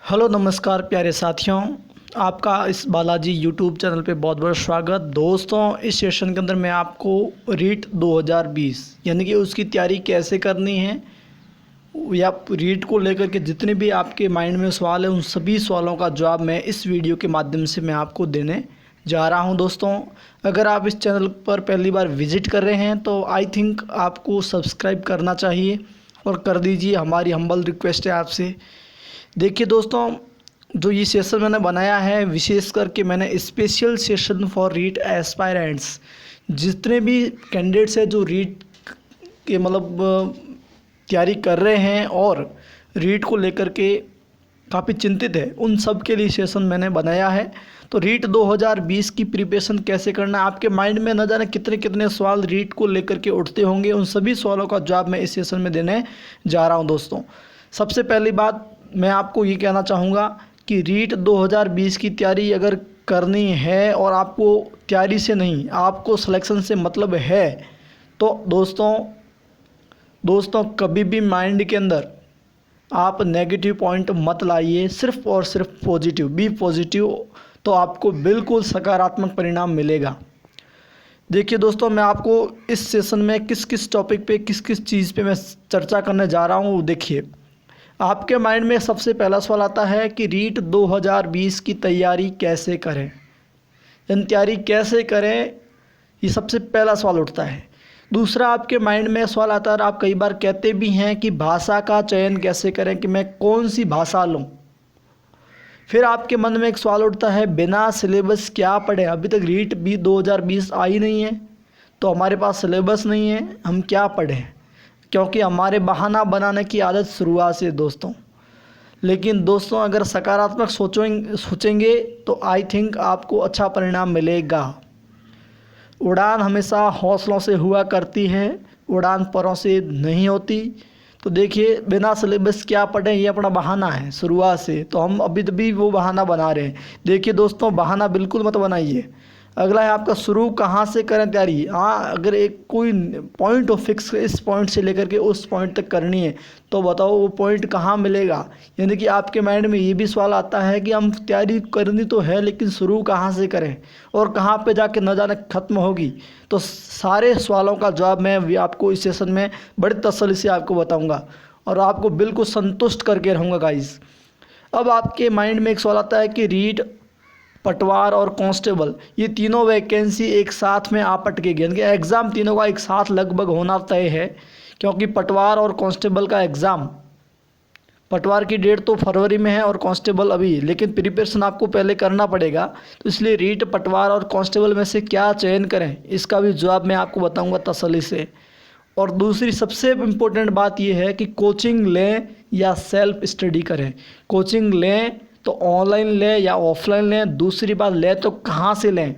Hello नमस्कार प्यारे साथियों, आपका इस बालाजी यूट्यूब चैनल पे बहुत बहुत स्वागत। दोस्तों, इस सेशन के अंदर मैं आपको रीट 2020 यानी कि उसकी तैयारी कैसे करनी है या रीट को लेकर के जितने भी आपके माइंड में सवाल है उन सभी सवालों का जवाब मैं इस वीडियो के माध्यम से मैं आपको देने जा रहा हूं। दोस्तों, अगर आप इस चैनल पर पहली बार विजिट कर रहे हैं तो आई थिंक आपको सब्सक्राइब करना चाहिए और कर दीजिए, हमारी हम्बल रिक्वेस्ट है आपसे। देखिए दोस्तों, जो ये सेशन मैंने बनाया है विशेष करके मैंने special session for REET aspirants, जितने भी कैंडिडेट्स हैं जो रीट के तैयारी कर रहे हैं और रीट को लेकर के काफ़ी चिंतित है, उन सब के लिए सेशन मैंने बनाया है। तो रीट 2020 की प्रिपरेशन कैसे करना है, आपके माइंड में न जाने कितने कितने सवाल रीट को लेकर के उठते होंगे, उन सभी सवालों का जवाब मैं इस सेशन में देने जा रहा हूं। दोस्तों, सबसे पहली बात मैं आपको ये कहना चाहूँगा कि रीट 2020 की तैयारी अगर करनी है और आपको तैयारी से नहीं, आपको सिलेक्शन से मतलब है, तो दोस्तों कभी भी माइंड के अंदर आप नेगेटिव पॉइंट मत लाइए, सिर्फ और सिर्फ पॉजिटिव, बी पॉजिटिव, तो आपको बिल्कुल सकारात्मक परिणाम मिलेगा। देखिए दोस्तों, मैं आपको इस सेशन में किस किस टॉपिक पे किस किस चीज़ पे मैं चर्चा करने जा रहा हूँ। देखिए, आपके माइंड में सबसे पहला सवाल आता है कि रीट 2020 की तैयारी कैसे करें, इन तैयारी कैसे करें, ये सबसे पहला सवाल उठता है। दूसरा, आपके माइंड में सवाल आता है, आप कई बार कहते भी हैं कि भाषा का चयन कैसे करें, कि मैं कौन सी भाषा लूं। फिर आपके मन में एक सवाल उठता है, बिना सिलेबस क्या पढ़ें, अभी तक रीट भी 2020 आई नहीं है, तो हमारे पास सिलेबस नहीं है, हम क्या पढ़ें, क्योंकि हमारे बहाना बनाने की आदत शुरुआत से दोस्तों। लेकिन दोस्तों, अगर सकारात्मक सोचेंगे तो आई थिंक आपको अच्छा परिणाम मिलेगा। उड़ान हमेशा हौसलों से हुआ करती है, उड़ान परों से नहीं होती। तो देखिए, बिना सिलेबस क्या पढ़ें, ये अपना बहाना है शुरुआत से, तो हम अभी तभी वो बहाना बना रहे हैं। देखिए दोस्तों, बहाना बिल्कुल मत बनाइए। अगला है आपका, शुरू कहाँ से करें तैयारी। हाँ, अगर एक कोई पॉइंट हो फिक्स, इस पॉइंट से लेकर के उस पॉइंट तक करनी है, तो बताओ वो पॉइंट कहाँ मिलेगा। यानी कि आपके माइंड में ये भी सवाल आता है कि हम तैयारी करनी तो है, लेकिन शुरू कहाँ से करें और कहाँ पे जाके न जाने ख़त्म होगी। तो सारे सवालों का जवाब मैं आपको इस सेशन में बड़ी तसल्ली से आपको बताऊँगा और आपको बिल्कुल संतुष्ट करके रहूँगा गाइस। अब आपके माइंड में एक सवाल आता है कि रीट, पटवार और कांस्टेबल, ये तीनों वैकेंसी एक साथ में आप अटकेगी, यानी कि एग्ज़ाम तीनों का एक साथ लगभग होना तय है, क्योंकि पटवार और कांस्टेबल का एग्ज़ाम, पटवार की डेट तो फरवरी में है और कांस्टेबल अभी, लेकिन प्रिपरेशन आपको पहले करना पड़ेगा। तो इसलिए रीट, पटवार और कांस्टेबल में से क्या चयन करें, इसका भी जवाब मैं आपको बताऊंगा तसल्ली से। और दूसरी सबसे इम्पोर्टेंट बात यह है कि कोचिंग लें या सेल्फ स्टडी करें। कोचिंग लें तो ऑनलाइन लें या ऑफलाइन लें, दूसरी बात लें तो कहाँ से लें,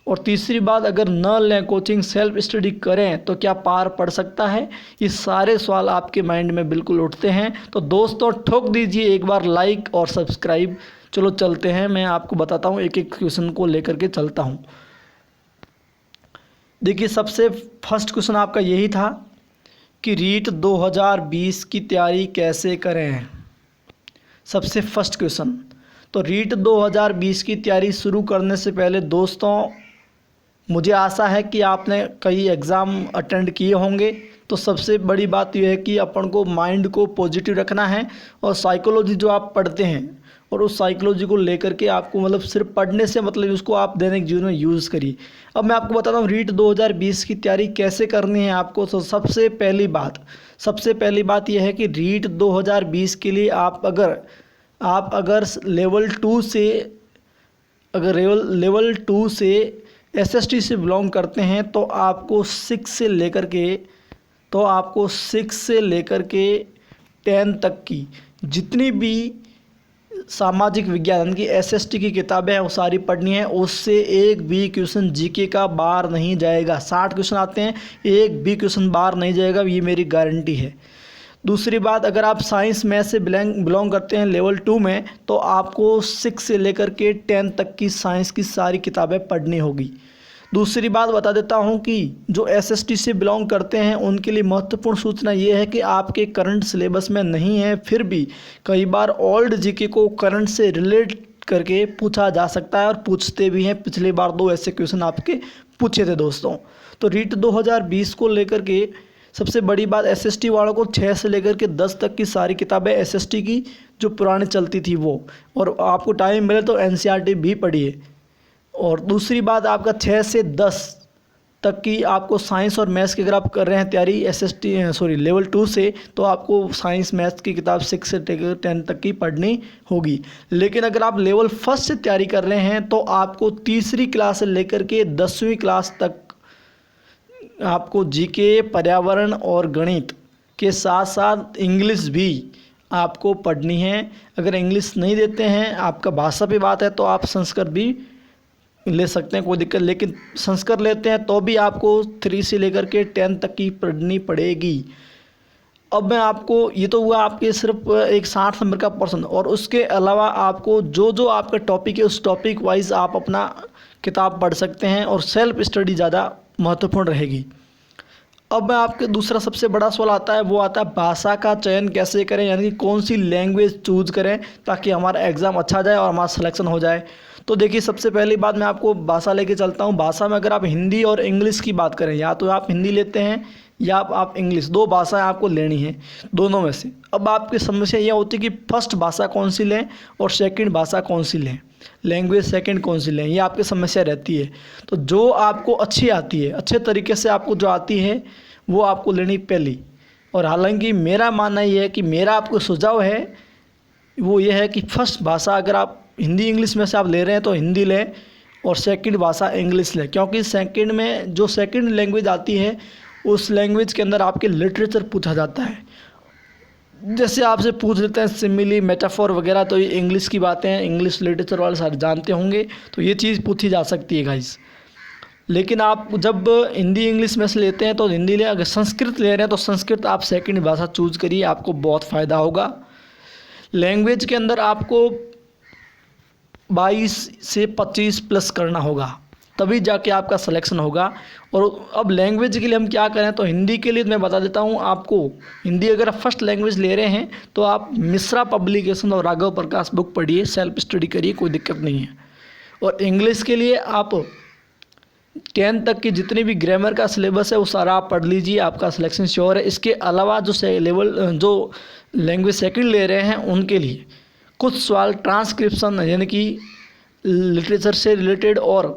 और तीसरी बात अगर न लें कोचिंग, सेल्फ स्टडी करें तो क्या पार पड़ सकता है। ये सारे सवाल आपके माइंड में बिल्कुल उठते हैं। तो दोस्तों, ठोक दीजिए एक बार लाइक और सब्सक्राइब। चलो चलते हैं, मैं आपको बताता हूँ, एक एक क्वेश्चन को लेकर के चलता हूँ। देखिए, सबसे फर्स्ट क्वेश्चन आपका यही था कि रीट 2020 की तैयारी कैसे करें, सबसे फर्स्ट क्वेश्चन। तो रीट 2020 की तैयारी शुरू करने से पहले दोस्तों, मुझे आशा है कि आपने कई एग्ज़ाम अटेंड किए होंगे। तो सबसे बड़ी बात यह है कि अपन को माइंड को पॉजिटिव रखना है और साइकोलॉजी जो आप पढ़ते हैं और उस साइकोलॉजी को लेकर के आपको सिर्फ पढ़ने से मतलब उसको आप दैनिक जीवन में यूज़ करिए। अब मैं आपको बताता हूँ रीट 2020 की तैयारी कैसे करनी है आपको। तो सबसे पहली बात यह है कि रीट 2020 के लिए आप अगर लेवल 2 से एसएसटी से बिलोंग करते हैं तो आपको 6 से लेकर के 10 तक की जितनी भी सामाजिक विज्ञान यानी कि एसएसटी की किताबें हैं वो सारी पढ़नी है। उससे एक भी क्वेश्चन जीके का बाहर नहीं जाएगा। 60 क्वेश्चन आते हैं, एक भी क्वेश्चन बाहर नहीं जाएगा, ये मेरी गारंटी है। दूसरी बात, अगर आप साइंस मैथ से बिलोंग करते हैं लेवल 2 में, तो आपको 6 से लेकर के 10 तक की साइंस की सारी किताबें पढ़नी होगी। दूसरी बात बता देता हूं कि जो एसएसटी से बिलोंग करते हैं उनके लिए महत्वपूर्ण सूचना ये है कि आपके करंट सिलेबस में नहीं है, फिर भी कई बार ओल्ड जीके को करंट से रिलेट करके पूछा जा सकता है और पूछते भी हैं। पिछली बार 2 ऐसे क्वेश्चन आपके पूछे थे दोस्तों। तो रीट 2020 को लेकर के सबसे बड़ी बात, एसएसटी वालों को 6 से लेकर के 10 तक की सारी किताबें एसएसटी की जो पुरानी चलती थी वो, और आपको टाइम मिले तो एनसीईआरटी भी पढ़िए। और दूसरी बात, आपका 6 से 10 तक की आपको साइंस और मैथ्स की अगर आप कर रहे हैं तैयारी लेवल 2 से, तो आपको साइंस मैथ्स की किताब 6 से 10 तक की पढ़नी होगी। लेकिन अगर आप लेवल 1 से तैयारी कर रहे हैं तो आपको तीसरी क्लास से लेकर के 10वीं क्लास तक आपको जीके, पर्यावरण और गणित के साथ साथ इंग्लिश भी आपको पढ़नी है। अगर इंग्लिश नहीं देते हैं, आपका भाषा पे बात है, तो आप संस्कृत भी ले सकते हैं, कोई दिक्कत। लेकिन संस्कृत लेते हैं तो भी आपको 3 से लेकर के 10 तक की पढ़नी पड़ेगी। अब मैं आपको, ये तो हुआ आपके सिर्फ एक 60 नंबर का पर्सन, और उसके अलावा आपको जो जो आपका टॉपिक है उस टॉपिक वाइज आप अपना किताब पढ़ सकते हैं और सेल्फ स्टडी ज़्यादा महत्वपूर्ण रहेगी। अब मैं आपके दूसरा सबसे बड़ा सवाल आता है, वो आता है भाषा का चयन कैसे करें, यानी कि कौन सी लैंग्वेज चूज़ करें ताकि हमारा एग्ज़ाम अच्छा जाए और हमारा सिलेक्शन हो जाए। तो देखिए, सबसे पहली बात मैं आपको भाषा लेके चलता हूँ। भाषा में अगर आप हिंदी और इंग्लिश की बात करें, या तो आप हिंदी लेते हैं या आप इंग्लिश, 2 भाषाएं आपको लेनी है, दोनों में से। अब आपकी समस्या यह होती है कि फर्स्ट भाषा कौन सी लें और सेकंड भाषा कौन सी लें, लैंग्वेज सेकंड कौन सी लें, ये आपकी समस्या रहती है। तो जो आपको अच्छी आती है, अच्छे तरीके से आपको जो आती है, वो आपको लेनी पहली। और हालांकि मेरा मानना ये है कि मेरा आपको सुझाव है वो ये है कि फर्स्ट भाषा अगर आप हिंदी इंग्लिश में से आप ले रहे हैं तो हिंदी लें और सेकंड भाषा इंग्लिश लें, क्योंकि सेकंड में जो सेकंड लैंग्वेज आती है उस लैंग्वेज के अंदर आपके लिटरेचर पूछा जाता है। जैसे आपसे पूछ लेते हैं सिमिली, मेटाफोर वगैरह, तो ये इंग्लिश की बातें हैं, इंग्लिश लिटरेचर वाले सारे जानते होंगे, तो ये चीज़ पूछी जा सकती है गाइस। लेकिन आप जब हिंदी इंग्लिश में से लेते हैं तो हिंदी लें, अगर संस्कृत ले रहे हैं तो संस्कृत आप सेकंड भाषा चूज़ करिए, आपको बहुत फ़ायदा होगा। लैंग्वेज के अंदर आपको 22 से 25 प्लस करना होगा, तभी जाके आपका सिलेक्शन होगा। और अब लैंग्वेज के लिए हम क्या करें, तो हिंदी के लिए मैं बता देता हूँ आपको। हिंदी अगर आप फर्स्ट लैंग्वेज ले रहे हैं तो आप मिश्रा पब्लिकेशन और राघव प्रकाश बुक पढ़िए, सेल्फ स्टडी करिए, कोई दिक्कत नहीं है। और इंग्लिश के लिए आप 10 तक की जितनी भी ग्रामर का सिलेबस है वो सारा आप पढ़ लीजिए, आपका सिलेक्शन श्योर है। इसके अलावा जो लैंग्वेज सेकंड ले रहे हैं उनके लिए कुछ सवाल ट्रांसक्रिप्शन यानी कि लिटरेचर से रिलेटेड और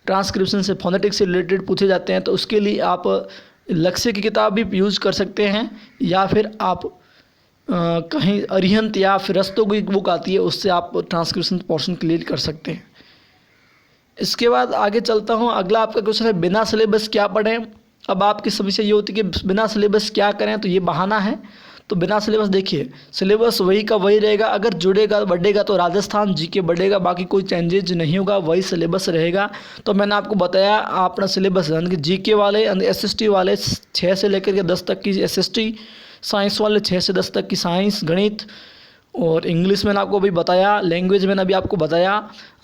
ट्रांसक्रिप्शन से फोनेटिक्स से रिलेटेड पूछे जाते हैं, तो उसके लिए आप लक्ष्य की किताब भी यूज़ कर सकते हैं, या फिर आप कहीं अरिहंत या फिर रस्तों की बुक आती है उससे आप ट्रांसक्रिप्शन पोर्शन क्लियर कर सकते हैं। इसके बाद आगे चलता हूँ। अगला आपका क्वेश्चन है बिना सिलेबस क्या पढ़ें। अब आपकी समस्या ये होती है कि बिना सिलेबस क्या करें, तो ये बहाना है। तो बिना सिलेबस, देखिए सिलेबस वही का वही रहेगा, अगर जुड़ेगा बढ़ेगा तो राजस्थान जीके बढ़ेगा, बाकी कोई चेंजेज नहीं होगा, वही सिलेबस रहेगा। तो मैंने आपको बताया अपना सिलेबस, यानी कि जीके वाले एसएसटी वाले 6 से लेकर के 10 तक की एसएसटी, साइंस वाले 6 से 10 तक की साइंस गणित, और इंग्लिश मैंने आपको अभी बताया, लैंग्वेज मैंने अभी आपको बताया।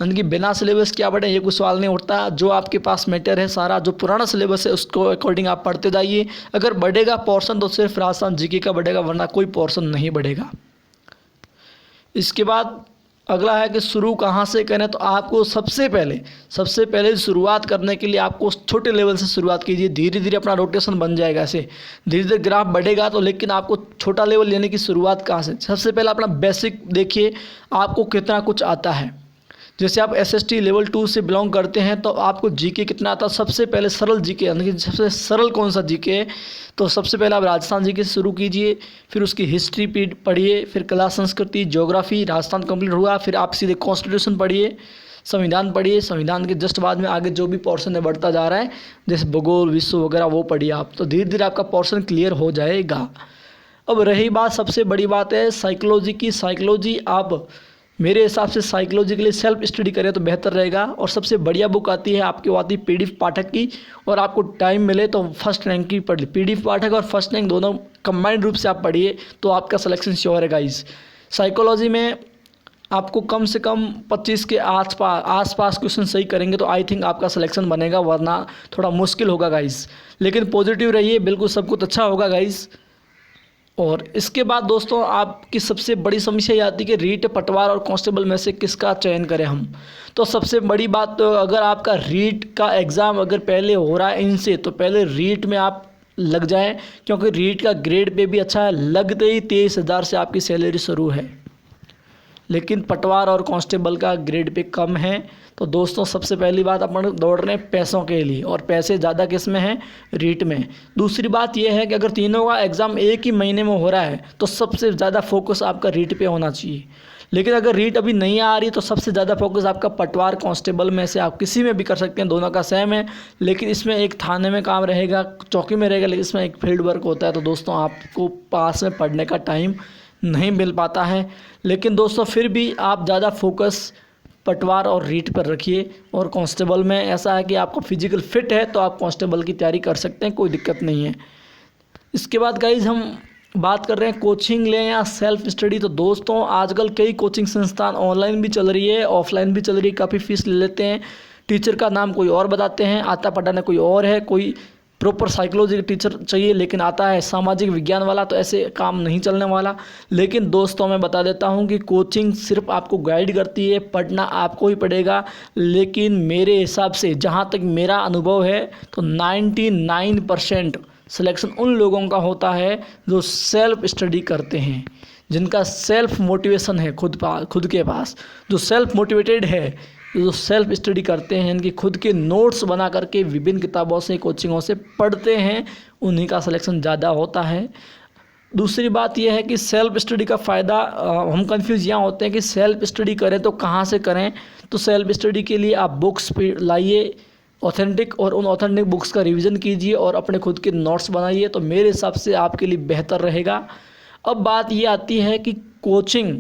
यानी कि बिना सिलेबस क्या पढ़ें ये कोई सवाल नहीं उठता। जो आपके पास मैटर है सारा, जो पुराना सिलेबस है उसको अकॉर्डिंग आप पढ़ते जाइए। अगर बढ़ेगा पोर्शन तो सिर्फ राजस्थान जीके का बढ़ेगा, वरना कोई पोर्शन नहीं बढ़ेगा। इसके बाद अगला है कि शुरू कहाँ से करें। तो आपको सबसे पहले शुरुआत करने के लिए आपको छोटे लेवल से शुरुआत कीजिए, धीरे धीरे अपना रोटेशन बन जाएगा। ऐसे धीरे धीरे ग्राफ बढ़ेगा, तो लेकिन आपको छोटा लेवल लेने की शुरुआत कहाँ से, सबसे पहले अपना बेसिक देखिए आपको कितना कुछ आता है। जैसे आप एसएसटी लेवल 2 से बिलोंग करते हैं तो आपको जीके कितना आता है। सबसे पहले सरल जीके, यानी कि सबसे सरल कौन सा जीके है, तो सबसे पहले आप राजस्थान जीके से शुरू कीजिए, फिर उसकी हिस्ट्री पढ़िए, फिर कला संस्कृति ज्योग्राफी राजस्थान कंप्लीट हुआ, फिर आप सीधे कॉन्स्टिट्यूशन पढ़िए, संविधान पढ़िए, संविधान के जस्ट बाद में आगे जो भी पोर्शन है बढ़ता जा रहा है, जैसे भूगोल विश्व वगैरह वो पढ़िए आप, तो धीरे धीरे आपका पोर्शन क्लियर हो जाएगा। अब रही बात, सबसे बड़ी बात है साइकोलॉजी की। साइकोलॉजी आप मेरे हिसाब से साइकोलॉजी के लिए सेल्फ स्टडी करें तो बेहतर रहेगा। और सबसे बढ़िया बुक आती है आपकी, वो आती है पीडीएफ पाठक की, और आपको टाइम मिले तो फर्स्ट रैंक की पढ़ ली। पीडीएफ पाठक और फर्स्ट रैंक दोनों कंबाइंड रूप से आप पढ़िए तो आपका सिलेक्शन श्योर है गाइस। साइकोलॉजी में आपको कम से कम 25 के आसपास क्वेश्चन सही करेंगे तो आई थिंक आपका सिलेक्शन बनेगा, वरना थोड़ा मुश्किल होगा गाइस। लेकिन पॉजिटिव रहिए, बिल्कुल सब कुछ अच्छा होगा गाइस। और इसके बाद दोस्तों आपकी सबसे बड़ी समस्या ये आती है कि रीट, पटवार और कांस्टेबल में से किसका चयन करें हम। तो सबसे बड़ी बात, तो अगर आपका रीट का एग्ज़ाम अगर पहले हो रहा है इनसे, तो पहले रीट में आप लग जाएं, क्योंकि रीट का ग्रेड पे भी अच्छा है, लगते ही 23,000 से आपकी सैलरी शुरू है। लेकिन पटवार और कांस्टेबल का ग्रेड पे कम है। तो दोस्तों सबसे पहली बात, अपन दौड़ रहे हैं पैसों के लिए, और पैसे ज़्यादा किस में हैं, रीट में। दूसरी बात यह है कि अगर तीनों का एग्ज़ाम एक ही महीने में हो रहा है तो सबसे ज़्यादा फोकस आपका रीट पे होना चाहिए। लेकिन अगर रीट अभी नहीं आ रही तो सबसे ज़्यादा फोकस आपका पटवार, कांस्टेबल में से आप किसी में भी कर सकते हैं, दोनों का सेम है। लेकिन इसमें एक थाने में काम रहेगा, चौकी में रहेगा, लेकिन इसमें एक फील्ड वर्क होता है। तो दोस्तों आपको पास में पढ़ने का टाइम नहीं मिल पाता है। लेकिन दोस्तों फिर भी आप ज़्यादा फोकस पटवार और रीट पर रखिए। और कांस्टेबल में ऐसा है कि आपको फिजिकल फिट है तो आप कांस्टेबल की तैयारी कर सकते हैं, कोई दिक्कत नहीं है। इसके बाद गाइज हम बात कर रहे हैं कोचिंग लें या सेल्फ स्टडी। तो दोस्तों आजकल कई कोचिंग संस्थान ऑनलाइन भी चल रही है, ऑफलाइन भी चल रही है, काफ़ी फीस ले लेते हैं। टीचर का नाम कोई और बताते हैं, आता पढ़ाने कोई और है, कोई प्रॉपर साइकोलॉजी का टीचर चाहिए लेकिन आता है सामाजिक विज्ञान वाला, तो ऐसे काम नहीं चलने वाला। लेकिन दोस्तों मैं बता देता हूँ कि कोचिंग सिर्फ आपको गाइड करती है, पढ़ना आपको ही पड़ेगा। लेकिन मेरे हिसाब से, जहाँ तक मेरा अनुभव है, तो 99% सिलेक्शन उन लोगों का होता है जो सेल्फ स्टडी करते हैं, जिनका सेल्फ मोटिवेशन है खुद के पास, जो सेल्फ मोटिवेटेड है, जो सेल्फ स्टडी करते हैं, इनकी खुद के नोट्स बना करके विभिन्न किताबों से, कोचिंगों से पढ़ते हैं, उन्हीं का सिलेक्शन ज़्यादा होता है। दूसरी बात यह है कि सेल्फ स्टडी का फ़ायदा, हम कंफ्यूज यहाँ होते हैं कि सेल्फ स्टडी करें तो कहाँ से करें। तो सेल्फ स्टडी के लिए आप बुक्स लाइए ऑथेंटिक, और उन ऑथेंटिक बुक्स का रिवीजन कीजिए और अपने खुद के नोट्स बनाइए, तो मेरे हिसाब से आपके लिए बेहतर रहेगा। अब बात ये आती है कि कोचिंग,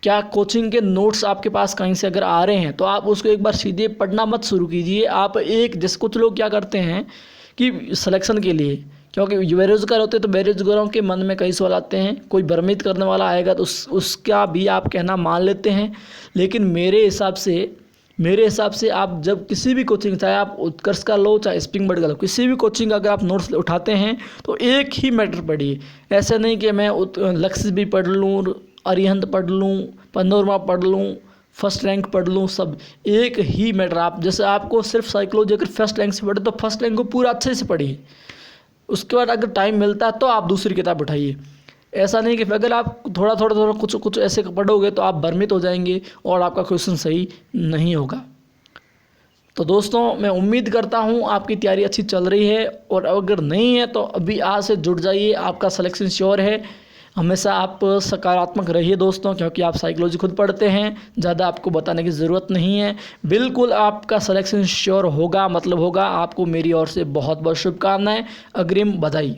क्या कोचिंग के नोट्स आपके पास कहीं से अगर आ रहे हैं तो आप उसको एक बार सीधे पढ़ना मत शुरू कीजिए। आप जैसे कुछ लोग क्या करते हैं कि सिलेक्शन के लिए, क्योंकि बेरोज़गार होते हैं तो बेरोज़गारों के मन में कई सवाल आते हैं, कोई भ्रमित करने वाला आएगा तो उसका भी आप कहना मान लेते हैं। लेकिन मेरे हिसाब से आप जब किसी भी कोचिंग, चाहे आप उत्कर्ष का लो चाहे स्प्रिंग बोर्ड का लो, किसी भी कोचिंग अगर आप नोट्स उठाते हैं तो एक ही मैटर पढ़िए। ऐसा नहीं कि मैं लक्ष्य भी पढ़ लूँ, अरिहंत पढ़ लूँ, पनोरमा पढ़ लूँ, फर्स्ट रैंक पढ़ लूँ, सब एक ही मैटर। आप जैसे आपको सिर्फ साइकोलॉजी अगर फर्स्ट रैंक से पढ़े तो फर्स्ट रैंक को पूरा अच्छे से पढ़िए, उसके बाद अगर टाइम मिलता है तो आप दूसरी किताब उठाइए। ऐसा नहीं कि अगर आप थोड़ा कुछ ऐसे पढ़ोगे तो आप भ्रमित हो जाएंगे और आपका क्वेश्चन सही नहीं होगा। तो दोस्तों मैं उम्मीद करता हूँ आपकी तैयारी अच्छी चल रही है, और अगर नहीं है तो अभी आज से जुड़ जाइए, आपका सिलेक्शन श्योर है। हमेशा आप सकारात्मक रहिए दोस्तों, क्योंकि आप साइकोलॉजी खुद पढ़ते हैं, ज़्यादा आपको बताने की ज़रूरत नहीं है। बिल्कुल आपका सिलेक्शन श्योर होगा, मतलब होगा। आपको मेरी ओर से बहुत बहुत शुभकामनाएं, अग्रिम बधाई।